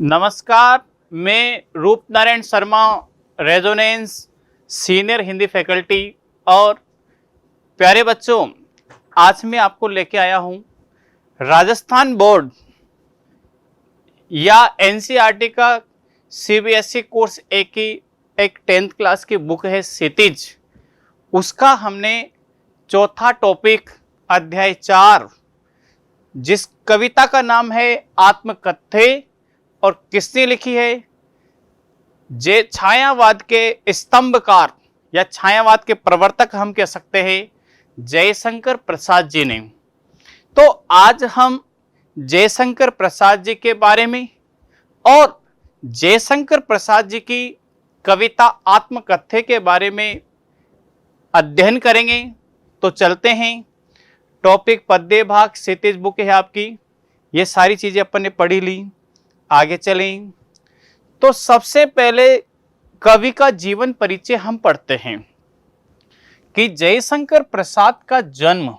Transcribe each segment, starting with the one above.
नमस्कार, मैं रूप Narayan Sharma, resonance senior Hindi faculty. और प्यारे बच्चों, आज मैं आपको लेके आया हूं राजस्थान बोर्ड या एनसीईआरटी का सीबीएसई कोर्स ए की एक 10th क्लास की बुक है क्षितिज। उसका हमने चौथा टॉपिक अध्याय 4, जिस कविता का नाम है आत्मकथ्य और किसने लिखी है, जे छायावाद के स्तंभकार या छायावाद के प्रवर्तक हम कह सकते हैं, जयशंकर प्रसाद जी ने। तो आज हम जयशंकर प्रसाद जी के बारे में और जयशंकर प्रसाद जी की कविता आत्मकथ्य के बारे में अध्ययन करेंगे। तो चलते हैं। टॉपिक पद्य भाग क्षितिज बुक है आपकी, ये सारी चीजें अपन ने पढ़ी ली। आगे चलें तो सबसे पहले कवि का जीवन परिचय हम पढ़ते हैं कि जयशंकर प्रसाद का जन्म,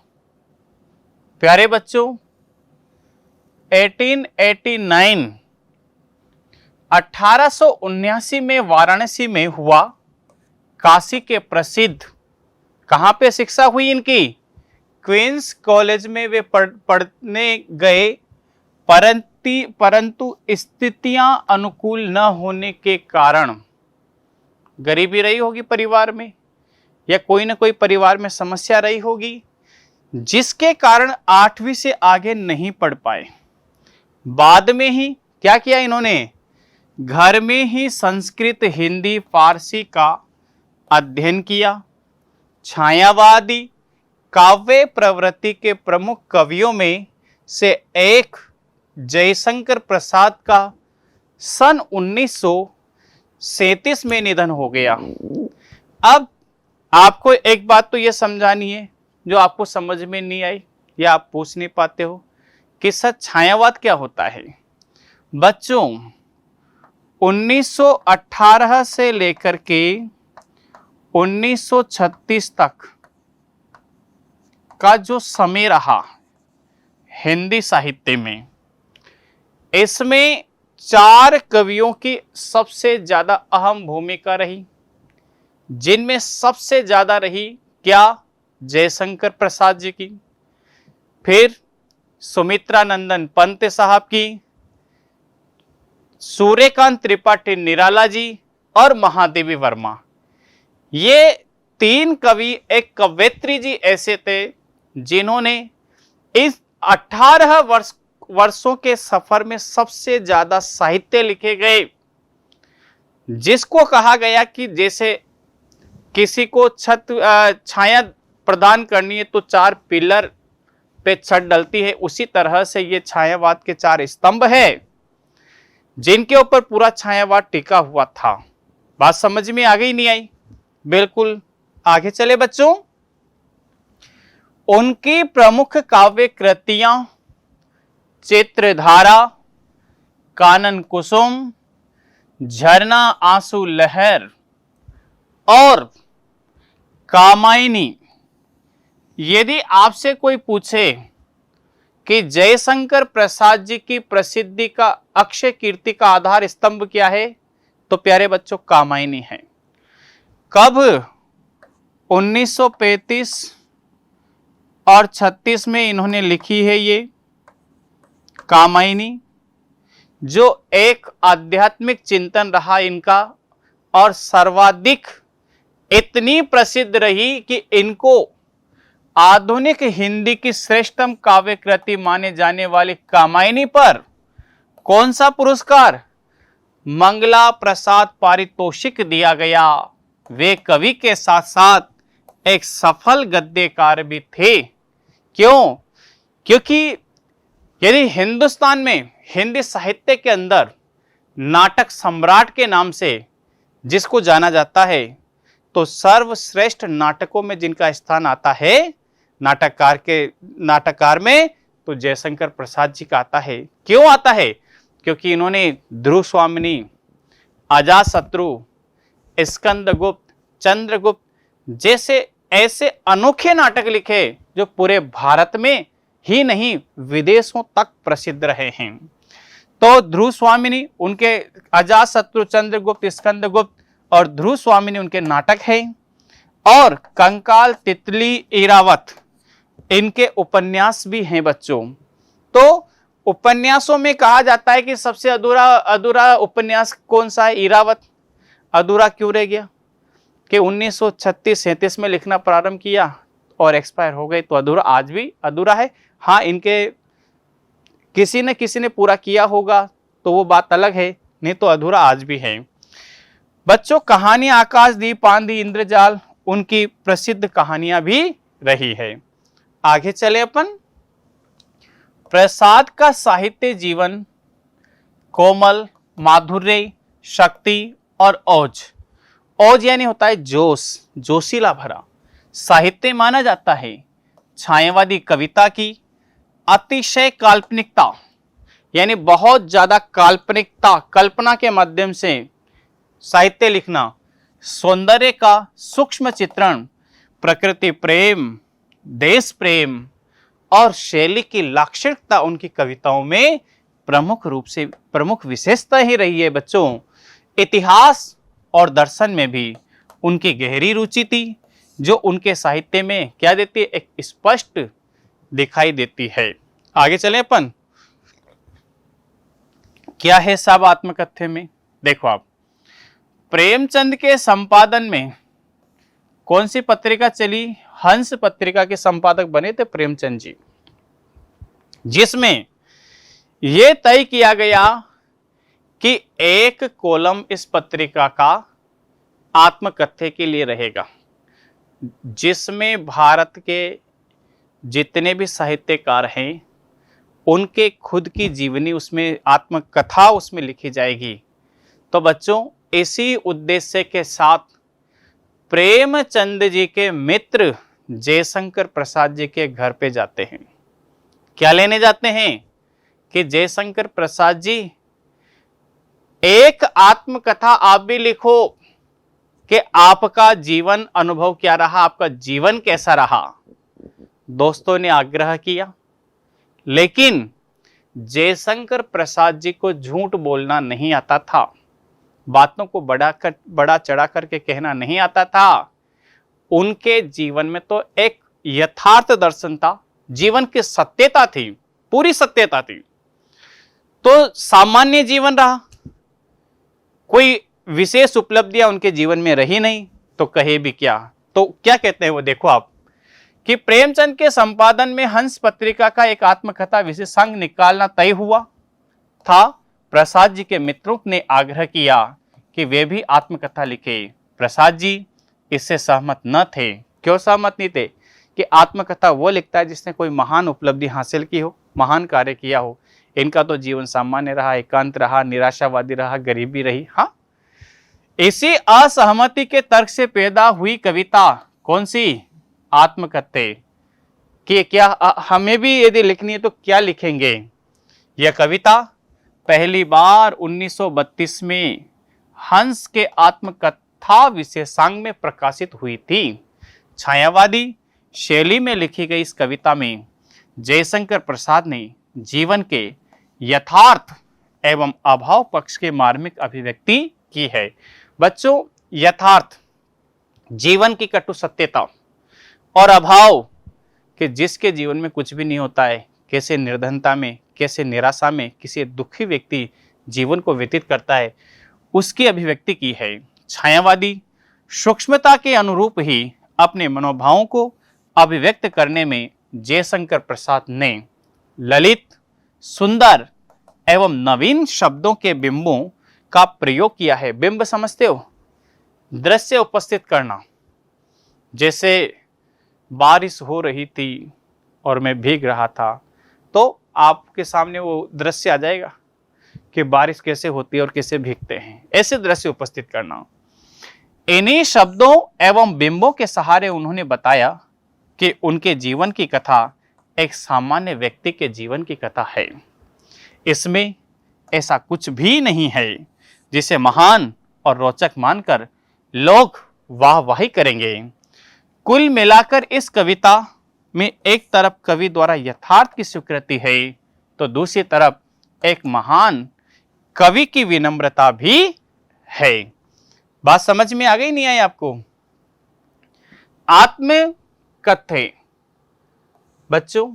प्यारे बच्चों, 1879 में वाराणसी में हुआ। काशी के प्रसिद्ध, कहाँ पे शिक्षा हुई इनकी? क्वींस कॉलेज में वे पढ़ने गए, परंतु स्थितियां अनुकूल न होने के कारण, गरीबी रही होगी परिवार में या कोई ना कोई परिवार में समस्या रही होगी, जिसके कारण 8वीं से आगे नहीं पढ़ पाए। बाद में ही क्या किया इन्होंने? घर में ही संस्कृत, हिंदी, फारसी का अध्ययन किया। छायावादी काव्य प्रवृत्ति के प्रमुख कवियों में से एक जयशंकर प्रसाद का सन 1937 में निधन हो गया। अब आपको एक बात तो यह समझानी है जो आपको समझ में नहीं आई या आप पूछ नहीं पाते हो कि सर छायावाद क्या होता है। बच्चों, 1918 से लेकर के 1936 तक का जो समय रहा हिंदी साहित्य में, इसमें 4 कवियों की सबसे ज्यादा अहम भूमिका रही, जिनमें सबसे ज्यादा रही क्या? जयशंकर प्रसाद जी की, फिर सुमित्रानंदन पंत साहब की, सूर्यकांत त्रिपाठी निराला जी और महादेवी वर्मा। ये 3 कवि, एक कवयित्री जी ऐसे थे जिन्होंने इस 18 वर्षों के सफर में सबसे ज्यादा साहित्य लिखे गए, जिसको कहा गया कि जैसे किसी को छाया प्रदान करनी है तो 4 पिलर पे छत डलती है, उसी तरह से ये छायावाद के 4 स्तंभ है जिनके ऊपर पूरा छायावाद टिका हुआ था। बात समझ में आ गई नहीं आई? बिल्कुल। आगे चले बच्चों। उनकी प्रमुख काव्य कृतियां चित्रधारा, कानन कुसुम, झरना आंसू लहर और कामायनी। यदि आपसे कोई पूछे कि जयशंकर प्रसाद जी की प्रसिद्धि का, अक्षय कीर्ति का आधार स्तंभ क्या है, तो प्यारे बच्चों कामायनी है। कब? 1935 और 36 में इन्होंने लिखी है ये कामायनी, जो एक आध्यात्मिक चिंतन रहा इनका और सर्वाधिक इतनी प्रसिद्ध रही कि इनको आधुनिक हिंदी की श्रेष्ठतम काव्य कृति माने जाने वाली कामायनी पर कौन सा पुरस्कार? मंगला प्रसाद पारितोषिक दिया गया। वे कवि के साथ साथ एक सफल गद्यकार भी थे। क्यों? क्योंकि यदि हिंदुस्तान में हिंदी साहित्य के अंदर नाटक सम्राट के नाम से जिसको जाना जाता है, तो सर्वश्रेष्ठ नाटकों में जिनका स्थान आता है नाटककार में, तो जयशंकर प्रसाद जी का आता है। क्यों आता है? क्योंकि इन्होंने ध्रुव स्वामिनी, अजातशत्रु, स्कंदगुप्त, चंद्रगुप्त जैसे ऐसे अनोखे नाटक लिखे जो पूरे भारत में ही नहीं विदेशों तक प्रसिद्ध रहे हैं। तो ध्रुव स्वामिनी उनके अजात शत्रु, चंद्रगुप्त, स्कंदगुप्त और ध्रुव स्वामिनी उनके नाटक है। और कंकाल, तितली, इरावत इनके उपन्यास भी हैं बच्चों। तो उपन्यासों में कहा जाता है कि सबसे अधूरा उपन्यास कौन सा है? इरावत। अधूरा क्यों रह गया? कि 1936-37 में लिखना प्रारंभ किया और एक्सपायर हो गए, तो अधूरा आज भी अधूरा है। हाँ, इनके किसी न किसी ने पूरा किया होगा तो वो बात अलग है, नहीं तो अधूरा आज भी है। बच्चों, कहानियां आकाशदीप, आंधी, इंद्रजाल उनकी प्रसिद्ध कहानियां भी रही है। आगे चले अपन। प्रसाद का साहित्य जीवन कोमल, माधुर्य, शक्ति और ओज। ओज यानी होता है जोश, जोशीला भरा साहित्य माना जाता है। छायावादी कविता की अतिशय काल्पनिकता, यानी बहुत ज्यादा काल्पनिकता, कल्पना के माध्यम से साहित्य लिखना, सौंदर्य का सूक्ष्म चित्रण, प्रकृति प्रेम, देश प्रेम और शैली की लाक्षणिकता उनकी कविताओं में प्रमुख विशेषता ही रही है बच्चों। इतिहास और दर्शन में भी उनकी गहरी रुचि थी, जो उनके साहित्य में क्या देती है? एक स्पष्ट दिखाई देती है। आगे चलें अपन। क्या है सब आत्मकथ्य में? देखो आप, प्रेमचंद के संपादन में कौन सी पत्रिका चली? हंस पत्रिका के संपादक बने थे प्रेमचंद जी, जिसमें यह तय किया गया कि एक कॉलम इस पत्रिका का आत्मकथ्य के लिए रहेगा, जिसमें भारत के जितने भी साहित्यकार हैं उनके खुद की जीवनी, उसमें आत्मकथा उसमें लिखी जाएगी। तो बच्चों, इसी उद्देश्य के साथ प्रेमचंद जी के मित्र जयशंकर प्रसाद जी के घर पे जाते हैं। क्या लेने जाते हैं? कि जयशंकर प्रसाद जी, एक आत्मकथा आप भी लिखो कि आपका जीवन अनुभव क्या रहा, आपका जीवन कैसा रहा। दोस्तों ने आग्रह किया, लेकिन जयशंकर प्रसाद जी को झूठ बोलना नहीं आता था, बातों को बड़ा चढ़ा करके कहना नहीं आता था। उनके जीवन में तो एक यथार्थ दर्शन था, जीवन की सत्यता थी, पूरी सत्यता थी। तो सामान्य जीवन रहा, कोई विशेष उपलब्धियां उनके जीवन में रही नहीं, तो कहे भी क्या। तो क्या कहते हैं वो, देखो आप, कि प्रेमचंद के संपादन में हंस पत्रिका का एक आत्मकथा विशेषांक निकालना तय हुआ था। प्रसाद जी के मित्रों ने आग्रह किया कि वे भी आत्मकथा लिखे। प्रसाद जी इससे सहमत न थे। क्यों सहमत नहीं थे? कि आत्मकथा वो लिखता है जिसने कोई महान उपलब्धि हासिल की हो, महान कार्य किया हो। इनका तो जीवन सामान्य रहा, एकांत रहा, निराशावादी रहा, गरीबी रही। हाँ, इसी असहमति के तर्क से पैदा हुई कविता कौन सी? आत्मकथ्य। कि क्या हमें भी यदि लिखनी है तो क्या लिखेंगे? यह कविता पहली बार 1932 में हंस के आत्मकथा विशेषांक में प्रकाशित हुई थी। छायावादी शैली में लिखी गई इस कविता में जयशंकर प्रसाद ने जीवन के यथार्थ एवं अभाव पक्ष के मार्मिक अभिव्यक्ति की है। बच्चों, यथार्थ, जीवन की कटु सत्यता, और अभाव कि जिसके जीवन में कुछ भी नहीं होता है, कैसे निर्धनता में, कैसे निराशा में किसी दुखी व्यक्ति जीवन को व्यतीत करता है, उसकी अभिव्यक्ति की है। छायावादी सूक्ष्मता के अनुरूप ही अपने मनोभावों को अभिव्यक्त करने में जयशंकर प्रसाद ने ललित, सुंदर एवं नवीन शब्दों के बिंबों का प्रयोग किया है। बिंब समझते हो? दृश्य उपस्थित करना। जैसे बारिश हो रही थी और मैं भीग रहा था, तो आपके सामने वो दृश्य आ जाएगा कि बारिश कैसे होती है और कैसे भीगते हैं। ऐसे दृश्य उपस्थित करना। इन्हीं शब्दों एवं बिंबों के सहारे उन्होंने बताया कि उनके जीवन की कथा एक सामान्य व्यक्ति के जीवन की कथा है। इसमें ऐसा कुछ भी नहीं है जिसे महान और रोचक मानकर लोग वाहवाही करेंगे। कुल मिलाकर इस कविता में एक तरफ कवि द्वारा यथार्थ की स्वीकृति है, तो दूसरी तरफ एक महान कवि की विनम्रता भी है। बात समझ में आ गई नहीं आई आपको? आत्मकथा बच्चों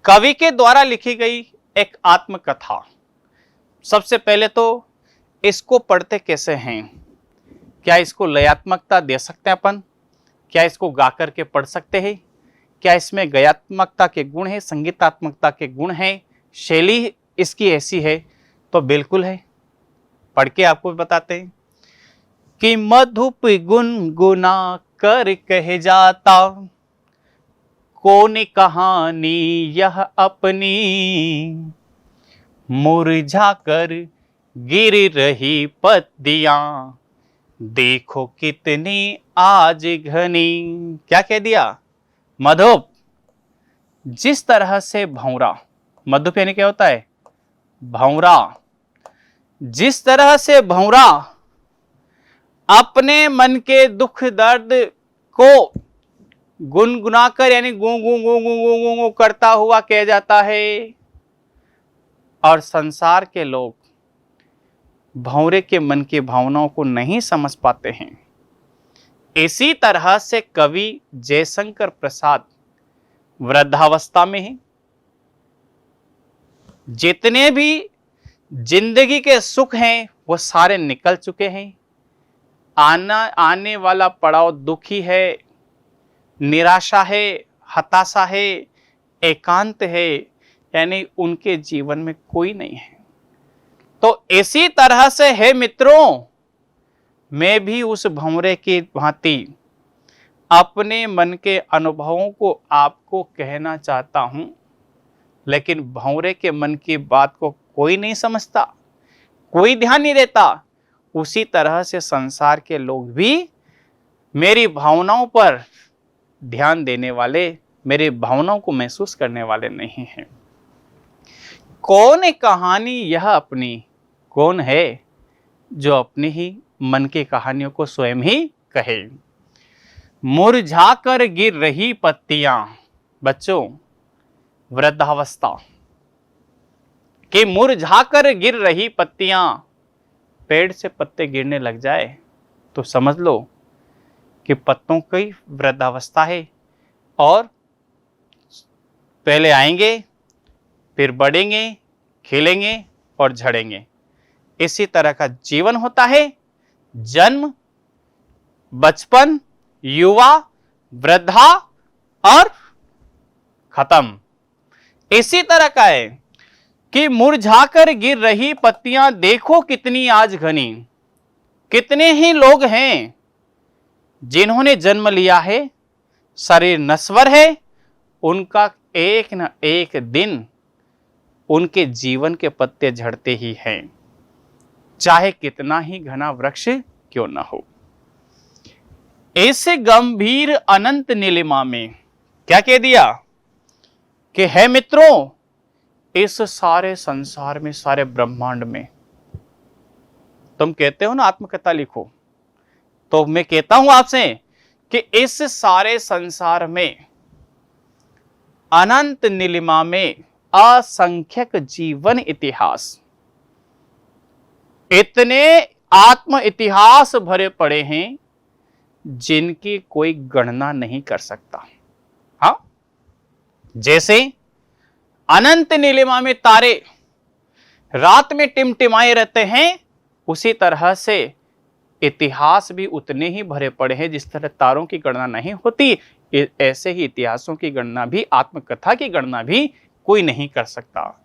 कवि के द्वारा लिखी गई एक आत्मकथा। सबसे पहले तो इसको पढ़ते कैसे हैं? क्या इसको लयात्मकता दे सकते हैं अपन? क्या इसको गा करके पढ़ सकते हैं? क्या इसमें गयात्मकता के गुण हैं, संगीतात्मकता के गुण हैं, शैली इसकी ऐसी है? तो बिल्कुल है। पढ़ के आपको बताते हैं कि मधुप गुनगुना कर कह जाता, कौन कहानी यह अपनी, मुरझा कर गिर रही पत्तियां, देखो कितनी आज घनी। क्या कह दिया? मधुप जिस तरह से भंवरा, मधुप यानी क्या होता है? भंवरा। जिस तरह से भंवरा अपने मन के दुख दर्द को गुनगुनाकर यानी गूं गूं गूं गूं गूं गूं गूं करता हुआ कह जाता है, और संसार के लोग भंवरे के मन की भावनाओं को नहीं समझ पाते हैं। इसी तरह से कवि जयशंकर प्रसाद वृद्धावस्था में हैं। जितने भी जिंदगी के सुख हैं वो सारे निकल चुके हैं। आने वाला पड़ाव दुखी है, निराशा है, हताशा है, एकांत है, यानी उनके जीवन में कोई नहीं है। तो इसी तरह से है मित्रों, मैं भी उस भंवरे की भांति अपने मन के अनुभवों को आपको कहना चाहता हूं, लेकिन भंवरे के मन की बात को कोई नहीं समझता, कोई ध्यान नहीं देता। उसी तरह से संसार के लोग भी मेरी भावनाओं पर ध्यान देने वाले, मेरी भावनाओं को महसूस करने वाले नहीं हैं। कौन है कहानी यह अपनी? कौन है जो अपनी ही मन की कहानियों को स्वयं ही कहे? मुरझा कर गिर रही पत्तियां। बच्चों वृद्धावस्था कि मुरझा कर गिर रही पत्तियां, पेड़ से पत्ते गिरने लग जाए तो समझ लो कि पत्तों की वृद्धावस्था है, और पहले आएंगे, फिर बढ़ेंगे, खिलेंगे और झड़ेंगे। इसी तरह का जीवन होता है। जन्म, बचपन, युवा, वृद्धा और खत्म। इसी तरह का है कि मुरझाकर गिर रही पत्तियां, देखो कितनी आज घनी। कितने ही लोग हैं जिन्होंने जन्म लिया है, शरीर नश्वर है, उनका एक न एक दिन उनके जीवन के पत्ते झड़ते ही हैं, चाहे कितना ही घना वृक्ष क्यों न हो। ऐसे गंभीर अनंत नीलिमा में क्या कह दिया कि है मित्रों, इस सारे संसार में, सारे ब्रह्मांड में, तुम कहते हो ना आत्मकथा लिखो, तो मैं कहता हूं आपसे कि इस सारे संसार में, अनंत नीलिमा में असंख्यक जीवन इतिहास, इतने आत्म इतिहास भरे पड़े हैं जिनकी कोई गणना नहीं कर सकता। हाँ, जैसे अनंत नीलिमा में तारे रात में टिमटिमाए रहते हैं, उसी तरह से इतिहास भी उतने ही भरे पड़े हैं। जिस तरह तारों की गणना नहीं होती, ऐसे ही इतिहासों की गणना भी, आत्मकथा की गणना भी कोई नहीं कर सकता।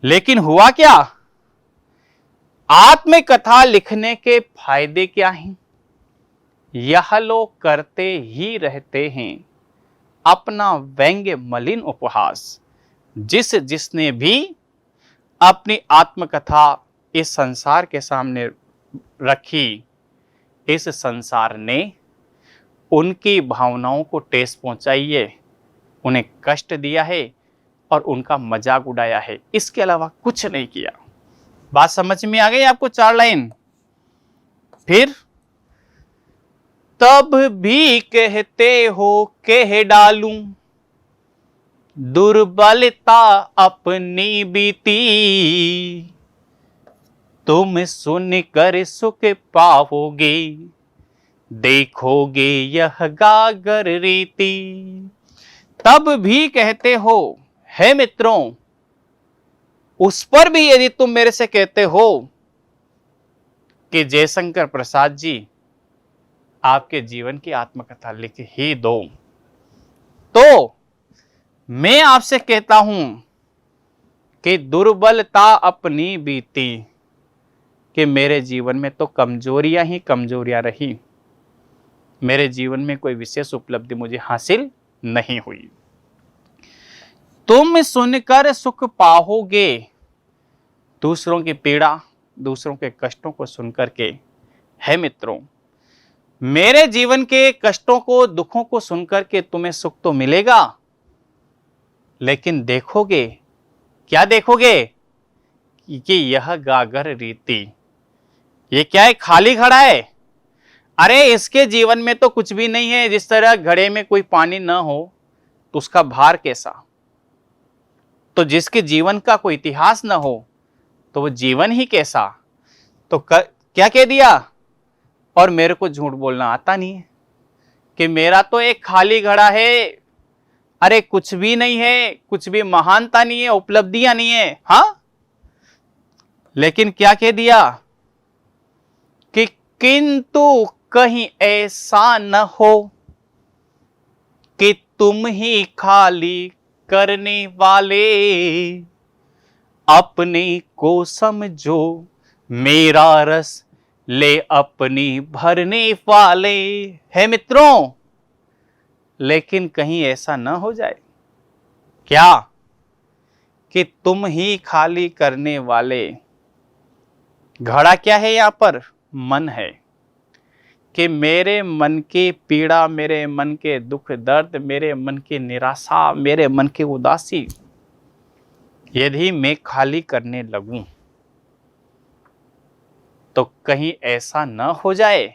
लेकिन हुआ क्या? आत्मकथा लिखने के फायदे क्या हैं? यह लोग करते ही रहते हैं अपना व्यंग्य मलिन उपहास। जिसने भी अपनी आत्मकथा इस संसार के सामने रखी, इस संसार ने उनकी भावनाओं को ठेस पहुंचाई है, उन्हें कष्ट दिया है और उनका मजाक उड़ाया है, इसके अलावा कुछ नहीं किया। बात समझ में आ गई आपको? 4 लाइन। फिर तब भी कहते हो कह डालूं, दुर्बलता अपनी बीती, तुम सुन कर सुख पाओगे, देखोगे यह गागर रीति। तब भी कहते हो हे मित्रों, उस पर भी यदि तुम मेरे से कहते हो कि जयशंकर प्रसाद जी आपके जीवन की आत्मकथा लिख ही दो, तो मैं आपसे कहता हूं कि दुर्बलता अपनी बीती, कि मेरे जीवन में तो कमजोरियां ही कमजोरियां रही, मेरे जीवन में कोई विशेष उपलब्धि मुझे हासिल नहीं हुई। तुम सुनकर सुख पाओगे, दूसरों की पीड़ा, दूसरों के कष्टों को सुनकर के। है मित्रों, मेरे जीवन के कष्टों को, दुखों को सुनकर के तुम्हें सुख तो मिलेगा, लेकिन देखोगे, क्या देखोगे कि यह गागर रीति, ये क्या है, खाली घड़ा है। अरे इसके जीवन में तो कुछ भी नहीं है। जिस तरह घड़े में कोई पानी ना हो तो उसका भार कैसा, तो जिसके जीवन का कोई इतिहास ना हो तो वो जीवन ही कैसा। तो क्या कह दिया, और मेरे को झूठ बोलना आता नहीं है कि मेरा तो एक खाली घड़ा है। अरे कुछ भी नहीं है, कुछ भी महानता नहीं है, उपलब्धियां नहीं है। हाँ, लेकिन क्या कह दिया कि किंतु कहीं ऐसा न हो कि तुम ही खाली करने वाले, अपने को समझो मेरा रस ले अपनी भरने वाले। है मित्रों, लेकिन कहीं ऐसा न हो जाए क्या कि तुम ही खाली करने वाले। घड़ा क्या है यहां पर, मन है, कि मेरे मन की पीड़ा, मेरे मन के दुख दर्द, मेरे मन की निराशा, मेरे मन की उदासी यदि मैं खाली करने लगूं तो कहीं ऐसा न हो जाए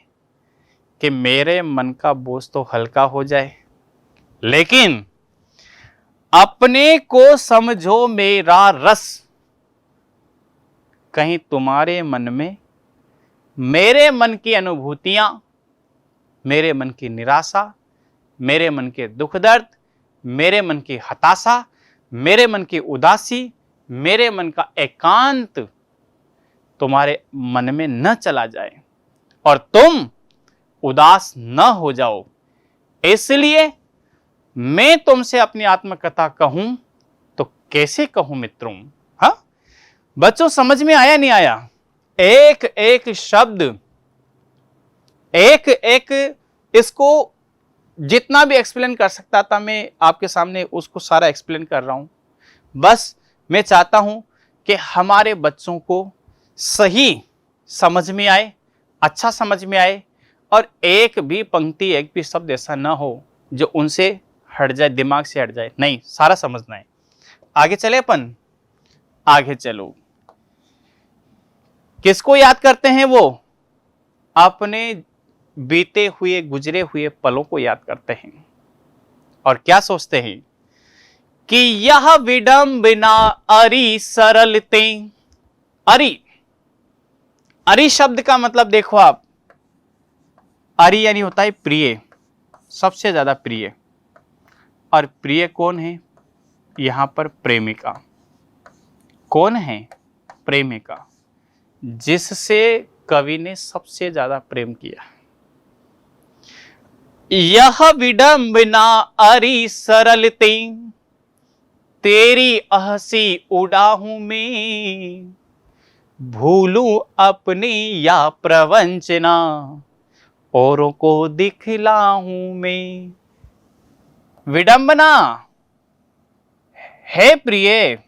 कि मेरे मन का बोझ तो हल्का हो जाए, लेकिन अपने को समझो मेरा रस, कहीं तुम्हारे मन में मेरे मन की अनुभूतियां, मेरे मन की निराशा, मेरे मन के दुख दर्द, मेरे मन की हताशा, मेरे मन की उदासी, मेरे मन का एकांत तुम्हारे मन में न चला जाए और तुम उदास न हो जाओ। इसलिए मैं तुमसे अपनी आत्मकथा कहूं तो कैसे कहूं मित्रों। हाँ बच्चों, समझ में आया नहीं आया? एक एक शब्द, एक एक इसको जितना भी एक्सप्लेन कर सकता था मैं आपके सामने उसको सारा एक्सप्लेन कर रहा हूं। बस मैं चाहता हूं कि हमारे बच्चों को सही समझ में आए, अच्छा समझ में आए, और एक भी पंक्ति, एक भी शब्द ऐसा ना हो जो उनसे हट जाए, दिमाग से हट जाए। नहीं, सारा समझना है। आगे चले अपन, आगे चलो। किसको याद करते हैं? वो अपने बीते हुए, गुजरे हुए पलों को याद करते हैं और क्या सोचते हैं कि यह विडंबना अरि सरलते। अरि, अरि शब्द का मतलब देखो आप, अरि यानी होता है प्रिय, सबसे ज्यादा प्रिय। और प्रिय कौन है? यहां पर प्रेमिका। कौन है? प्रेमिका, जिससे कवि ने सबसे ज्यादा प्रेम किया। यह विडंबना अरि सरलते, तेरी हंसी उड़ाहूं मैं, भूलूं अपनी या प्रवंचना, औरों को दिखलाऊं मैं। विडंबना है प्रिय,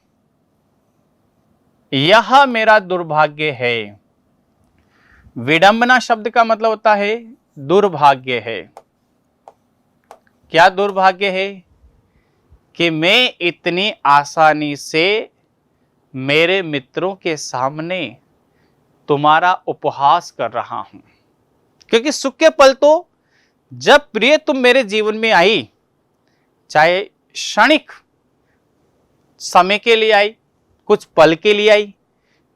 यह मेरा दुर्भाग्य है। विडंबना शब्द का मतलब होता है दुर्भाग्य है। क्या दुर्भाग्य है? कि मैं इतनी आसानी से मेरे मित्रों के सामने तुम्हारा उपहास कर रहा हूं। क्योंकि सुख के पल तो जब प्रिय तुम मेरे जीवन में आई, चाहे क्षणिक समय के लिए आई, कुछ पल के लिए आई,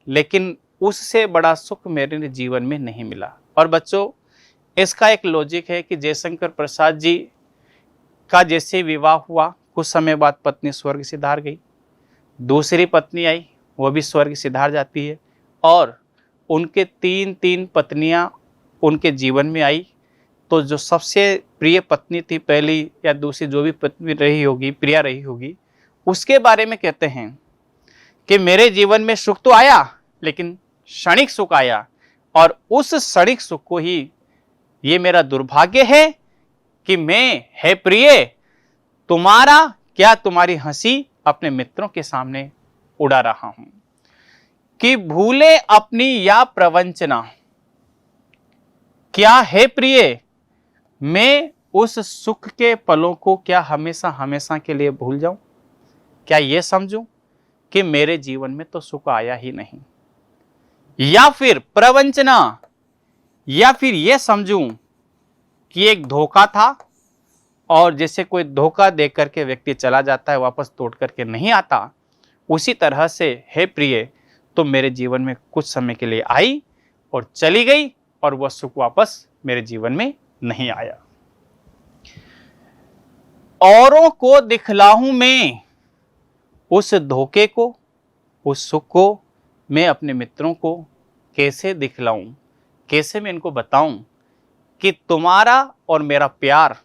लेकिन उससे बड़ा सुख मेरे जीवन में नहीं मिला। और बच्चों, इसका एक लॉजिक है कि जयशंकर प्रसाद जी का जैसे विवाह हुआ, कुछ समय बाद पत्नी स्वर्ग सिधार गई, दूसरी पत्नी आई, वो भी स्वर्ग सिधार जाती है, और उनके तीन तीन पत्नियां उनके जीवन में आई। तो जो सबसे प्रिय पत्नी थी, पहली या दूसरी जो भी पत्नी रही होगी, प्रिया रही होगी, उसके बारे में कहते हैं कि मेरे जीवन में सुख तो आया, लेकिन क्षणिक सुख आया, और उस क्षणिक सुख को ही, ये मेरा दुर्भाग्य है कि मैं, है प्रिय, तुम्हारा क्या तुम्हारी हंसी अपने मित्रों के सामने उड़ा रहा हूं, कि भूले अपनी या प्रवंचना। क्या है प्रिय, मैं उस सुख के पलों को क्या हमेशा हमेशा के लिए भूल जाऊं? क्या ये समझूं कि मेरे जीवन में तो सुख आया ही नहीं? या फिर प्रवंचना, या फिर यह समझूं कि एक धोखा था, और जैसे कोई धोखा देकर करके व्यक्ति चला जाता है, वापस तोड़ करके नहीं आता, उसी तरह से हे प्रिय, तो मेरे जीवन में कुछ समय के लिए आई और चली गई, और वह सुख वापस मेरे जीवन में नहीं आया। औरों को दिखलाऊं मैं उस धोखे को, उस सुख को मैं अपने मित्रों को कैसे दिखलाऊं, कैसे मैं इनको बताऊं कि तुम्हारा और मेरा प्यार,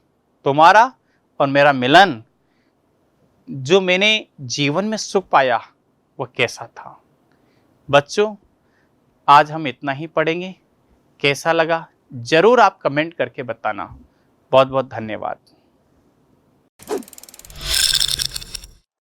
तुम्हारा और मेरा मिलन, जो मैंने जीवन में सुख पाया, वह कैसा था। बच्चों, आज हम इतना ही पढ़ेंगे। कैसा लगा जरूर आप कमेंट करके बताना। बहुत बहुत धन्यवाद।